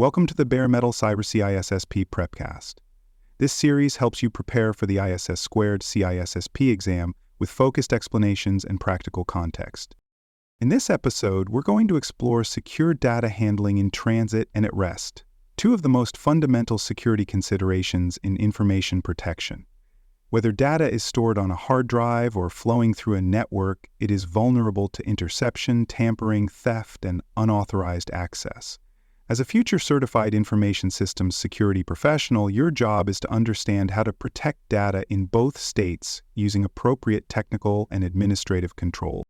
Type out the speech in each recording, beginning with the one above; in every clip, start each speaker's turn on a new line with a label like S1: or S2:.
S1: Welcome to the Bare Metal Cyber CISSP Prepcast. This series helps you prepare for the ISS Squared CISSP exam with focused explanations and practical context. In this episode, we're going to explore secure data handling in transit and at rest, two of the most fundamental security considerations in information protection. Whether data is stored on a hard drive or flowing through a network, it is vulnerable to interception, tampering, theft, and unauthorized access. As a future certified information systems security professional, your job is to understand how to protect data in both states using appropriate technical and administrative control.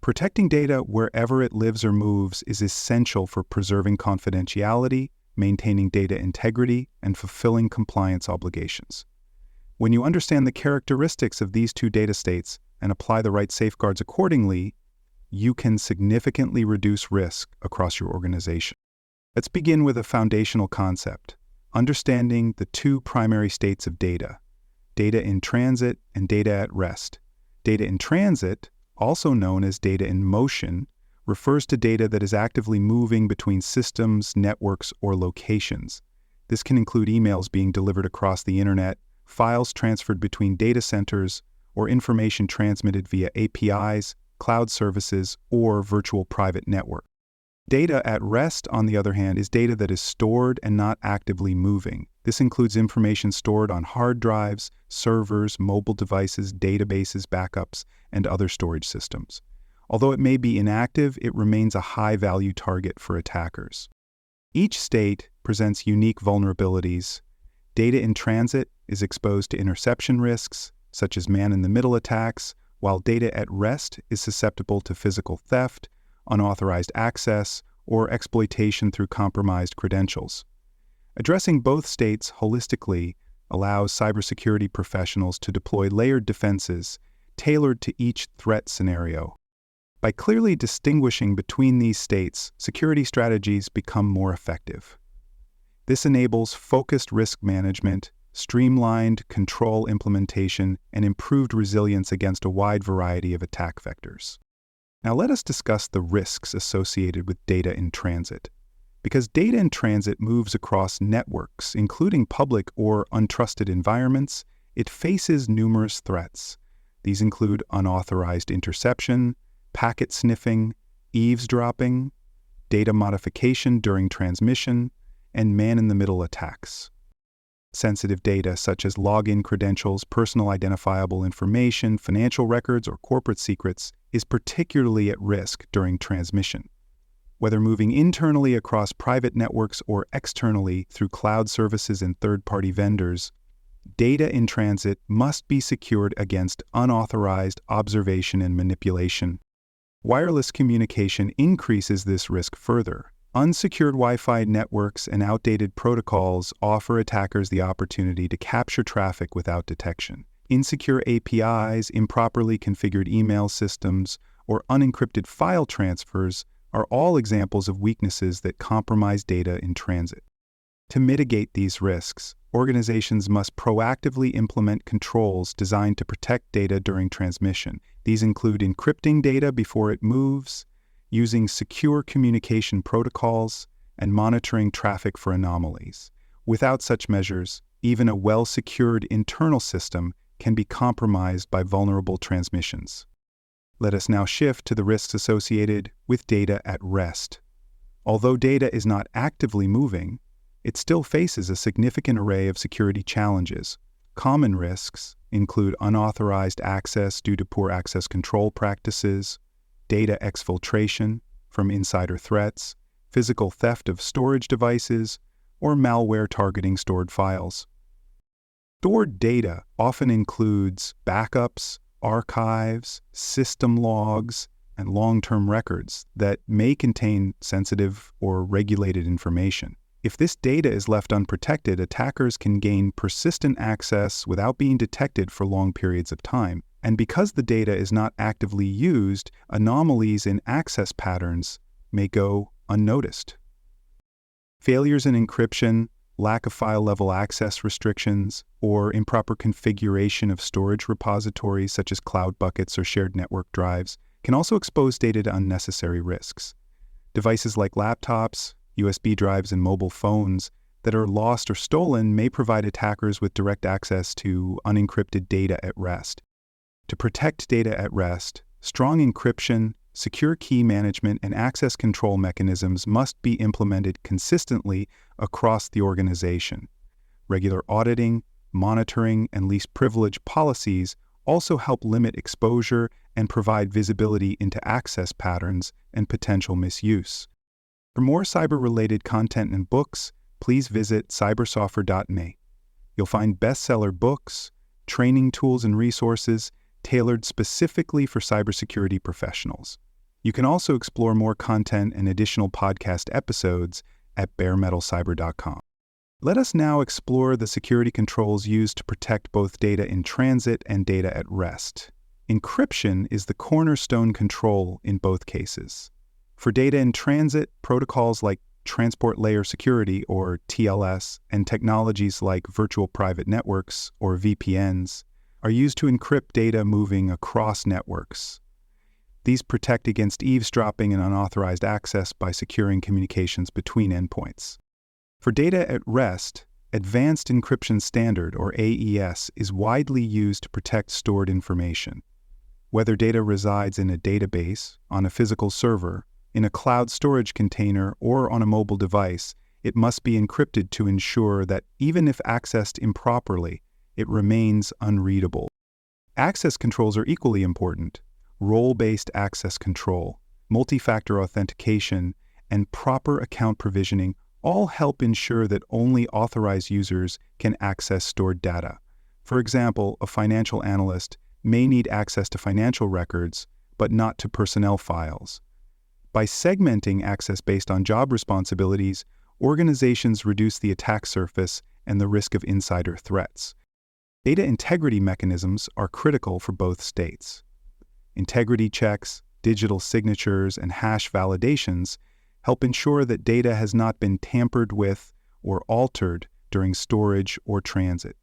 S1: Protecting data wherever it lives or moves is essential for preserving confidentiality, maintaining data integrity, and fulfilling compliance obligations. When you understand the characteristics of these two data states and apply the right safeguards accordingly, you can significantly reduce risk across your organization. Let's begin with a foundational concept, understanding the two primary states of data: data in transit and data at rest. Data in transit, also known as data in motion, refers to data that is actively moving between systems, networks, or locations. This can include emails being delivered across the internet, files transferred between data centers, or information transmitted via APIs, cloud services, or virtual private networks. Data at rest, on the other hand, is data that is stored and not actively moving. This includes information stored on hard drives, servers, mobile devices, databases, backups, and other storage systems. Although it may be inactive, it remains a high-value target for attackers. Each state presents unique vulnerabilities. Data in transit is exposed to interception risks, such as man-in-the-middle attacks, while data at rest is susceptible to physical theft, unauthorized access, or exploitation through compromised credentials. Addressing both states holistically allows cybersecurity professionals to deploy layered defenses tailored to each threat scenario. By clearly distinguishing between these states, security strategies become more effective. This enables focused risk management, streamlined control implementation, and improved resilience against a wide variety of attack vectors. Now let us discuss the risks associated with data in transit. Because data in transit moves across networks, including public or untrusted environments, it faces numerous threats. These include unauthorized interception, packet sniffing, eavesdropping, data modification during transmission, and man-in-the-middle attacks. Sensitive data such as login credentials, personal identifiable information, financial records, or corporate secrets is particularly at risk during transmission. Whether moving internally across private networks or externally through cloud services and third-party vendors, data in transit must be secured against unauthorized observation and manipulation. Wireless communication increases this risk further. Unsecured Wi-Fi networks and outdated protocols offer attackers the opportunity to capture traffic without detection. Insecure APIs, improperly configured email systems, or unencrypted file transfers are all examples of weaknesses that compromise data in transit. To mitigate these risks, organizations must proactively implement controls designed to protect data during transmission. These include encrypting data before it moves, using secure communication protocols, and monitoring traffic for anomalies. Without such measures, even a well-secured internal system can be compromised by vulnerable transmissions. Let us now shift to the risks associated with data at rest. Although data is not actively moving, it still faces a significant array of security challenges. Common risks include unauthorized access due to poor access control practices, data exfiltration from insider threats, physical theft of storage devices, or malware targeting stored files. Stored data often includes backups, archives, system logs, and long-term records that may contain sensitive or regulated information. If this data is left unprotected, attackers can gain persistent access without being detected for long periods of time. And because the data is not actively used, anomalies in access patterns may go unnoticed. Failures in encryption, lack of file-level access restrictions, or improper configuration of storage repositories such as cloud buckets or shared network drives can also expose data to unnecessary risks. Devices like laptops, USB drives, and mobile phones that are lost or stolen may provide attackers with direct access to unencrypted data at rest. To protect data at rest, strong encryption, secure key management, and access control mechanisms must be implemented consistently across the organization. Regular auditing, monitoring, and least privilege policies also help limit exposure and provide visibility into access patterns and potential misuse. For more cyber-related content and books, please visit cybersoftware.me. You'll find bestseller books, training tools, and resources tailored specifically for cybersecurity professionals. You can also explore more content and additional podcast episodes at baremetalcyber.com. Let us now explore the security controls used to protect both data in transit and data at rest. Encryption is the cornerstone control in both cases. For data in transit, protocols like Transport Layer Security, or TLS, and technologies like Virtual Private Networks, or VPNs, are used to encrypt data moving across networks. These protect against eavesdropping and unauthorized access by securing communications between endpoints. For data at rest, Advanced Encryption Standard, or AES, is widely used to protect stored information. Whether data resides in a database, on a physical server, in a cloud storage container, or on a mobile device, it must be encrypted to ensure that even if accessed improperly, it remains unreadable. Access controls are equally important. Role-based access control, multi-factor authentication, and proper account provisioning all help ensure that only authorized users can access stored data. For example, a financial analyst may need access to financial records, but not to personnel files. By segmenting access based on job responsibilities, organizations reduce the attack surface and the risk of insider threats. Data integrity mechanisms are critical for both states. Integrity checks, digital signatures, and hash validations help ensure that data has not been tampered with or altered during storage or transit.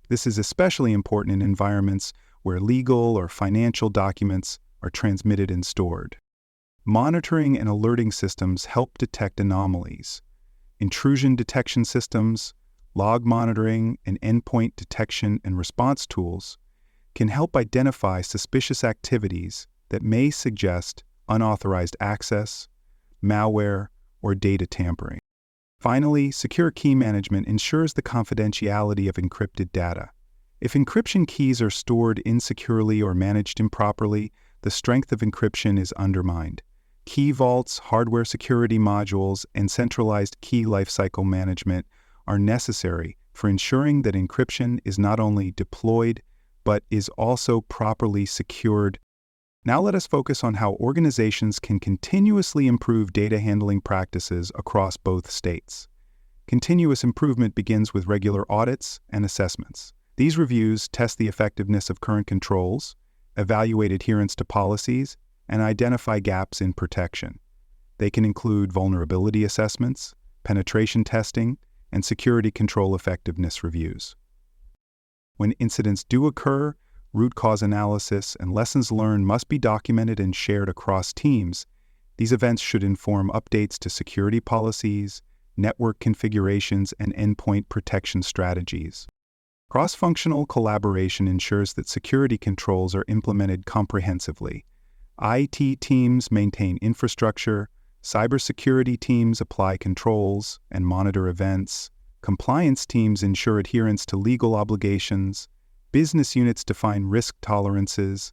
S1: This is especially important in environments where legal or financial documents are transmitted and stored. Monitoring and alerting systems help detect anomalies. Intrusion detection systems, log monitoring, and endpoint detection and response tools can help identify suspicious activities that may suggest unauthorized access, malware, or data tampering. Finally, secure key management ensures the confidentiality of encrypted data. If encryption keys are stored insecurely or managed improperly, the strength of encryption is undermined. Key vaults, hardware security modules, and centralized key lifecycle management are necessary for ensuring that encryption is not only deployed, but is also properly secured. Now let us focus on how organizations can continuously improve data handling practices across both states. Continuous improvement begins with regular audits and assessments. These reviews test the effectiveness of current controls, evaluate adherence to policies, and identify gaps in protection. They can include vulnerability assessments, penetration testing, and security control effectiveness reviews. When incidents do occur, root cause analysis and lessons learned must be documented and shared across teams. These events should inform updates to security policies, network configurations, and endpoint protection strategies. Cross-functional collaboration ensures that security controls are implemented comprehensively. IT teams maintain infrastructure, cybersecurity teams apply controls and monitor events, compliance teams ensure adherence to legal obligations, business units define risk tolerances.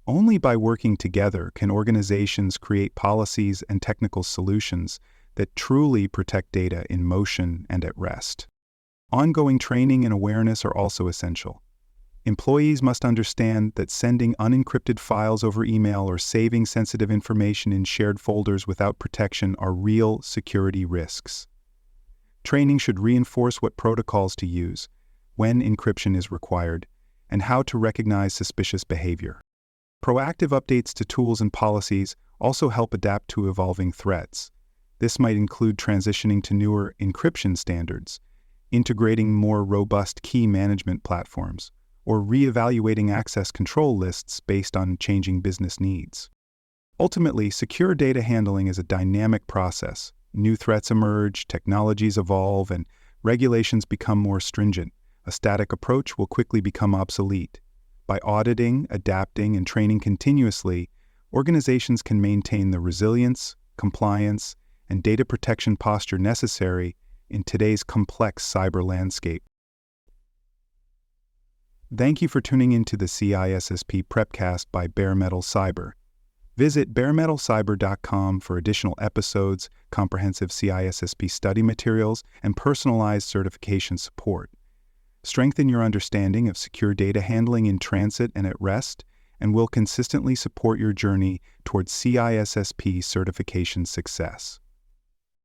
S1: Only by working together can organizations create policies and technical solutions that truly protect data in motion and at rest. Ongoing training and awareness are also essential. Employees must understand that sending unencrypted files over email or saving sensitive information in shared folders without protection are real security risks. Training should reinforce what protocols to use, when encryption is required, and how to recognize suspicious behavior. Proactive updates to tools and policies also help adapt to evolving threats. This might include transitioning to newer encryption standards, integrating more robust key management platforms, or reevaluating access control lists based on changing business needs. Ultimately, secure data handling is a dynamic process New threats emerge, technologies evolve, and regulations become more stringent. A static approach will quickly become obsolete. By auditing, adapting, and training continuously, organizations can maintain the resilience, compliance, and data protection posture necessary in today's complex cyber landscape. Thank you for tuning into the CISSP Prepcast by Bare Metal Cyber. Visit baremetalcyber.com for additional episodes, comprehensive CISSP study materials, and personalized certification support. Strengthen your understanding of secure data handling in transit and at rest, and will consistently support your journey towards CISSP certification success.